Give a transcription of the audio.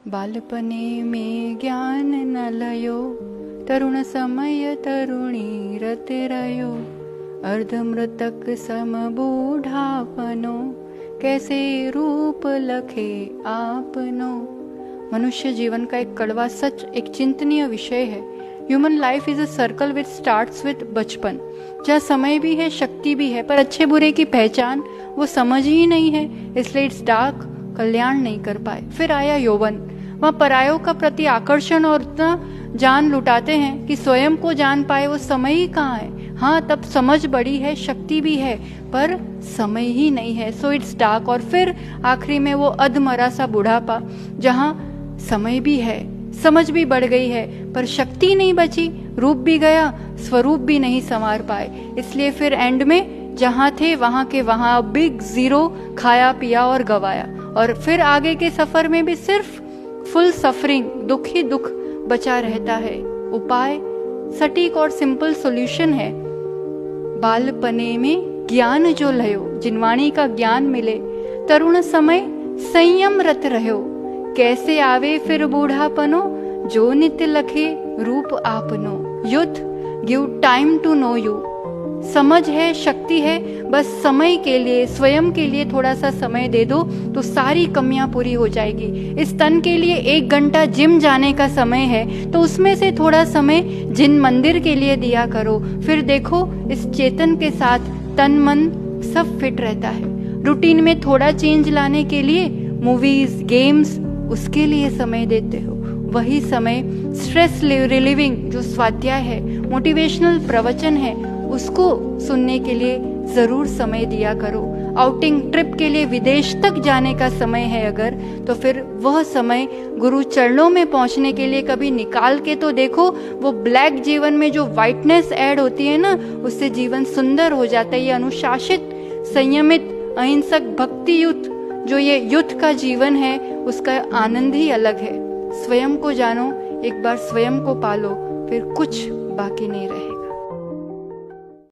बालपने में ज्ञान न लयो, तरुण समय तरुणी रत रयो, अर्धमृतक सम बूढ़ापनो, कैसे रूप लखे आपनो। मनुष्य जीवन का एक कड़वा सच, एक चिंतनीय विषय है। Human life is a circle which starts with बचपन, जहाँ समय भी है, शक्ति भी है, पर अच्छे बुरे की पहचान वो समझ ही नहीं है, इसलिए इट्स डार्क, कल्याण नहीं कर पाए। फिर आया यौवन, वहाँ परायों का प्रति आकर्षण और इतना जान लुटाते हैं कि स्वयं को जान पाए वो समय ही कहाँ है। हाँ, तब समझ बड़ी है, शक्ति भी है, पर समय ही नहीं है, सो इट्स डार्क। और फिर आखिरी में वो अधमरा सा बुढ़ापा, जहाँ समय भी है, समझ भी बढ़ गई है, पर शक्ति नहीं बची, रूप भी गया, स्वरूप भी नहीं संवार पाए। इसलिए फिर एंड में जहाँ थे वहाँ के वहाँ बिग जीरो, खाया पिया और गवाया। और फिर आगे के सफर में भी सिर्फ फुल सफरिंग, दुख ही दुख बचा रहता है। उपाय सटीक और सिंपल सॉल्यूशन है। बालपने में ज्ञान जो लयो, जिनवाणी का ज्ञान मिले, तरुण समय संयम रत रहो, कैसे आवे फिर बूढ़ापनो, जो नित्य लखे रूप आपनो। युद्ध give time to know you, समझ है, शक्ति है, बस समय के लिए, स्वयं के लिए थोड़ा सा समय दे दो तो सारी कमियां पूरी हो जाएगी। इस तन के लिए 1 घंटा जिम जाने का समय है, तो उसमें से थोड़ा समय जिन मंदिर के लिए दिया करो। फिर देखो, इस चेतन के साथ तन मन सब फिट रहता है। रूटीन में थोड़ा चेंज लाने के लिए मूवीज, गेम्स, उसके लिए समय देते हो। वही समय स्ट्रेस रिलीविंग जो स्वाध्याय है, मोटिवेशनल प्रवचन है, उसको सुनने के लिए जरूर समय दिया करो। आउटिंग, ट्रिप के लिए विदेश तक जाने का समय है अगर, तो फिर वह समय गुरु चरणों में पहुंचने के लिए कभी निकाल के तो देखो। वो ब्लैक जीवन में जो व्हाइटनेस ऐड होती है ना, उससे जीवन सुंदर हो जाता है। ये अनुशासित, संयमित, अहिंसक, भक्ति युक्त जो ये युद्ध का जीवन है, उसका आनंद ही अलग है। स्वयं को जानो, एक बार स्वयं को पालो, फिर कुछ बाकी नहीं रहे।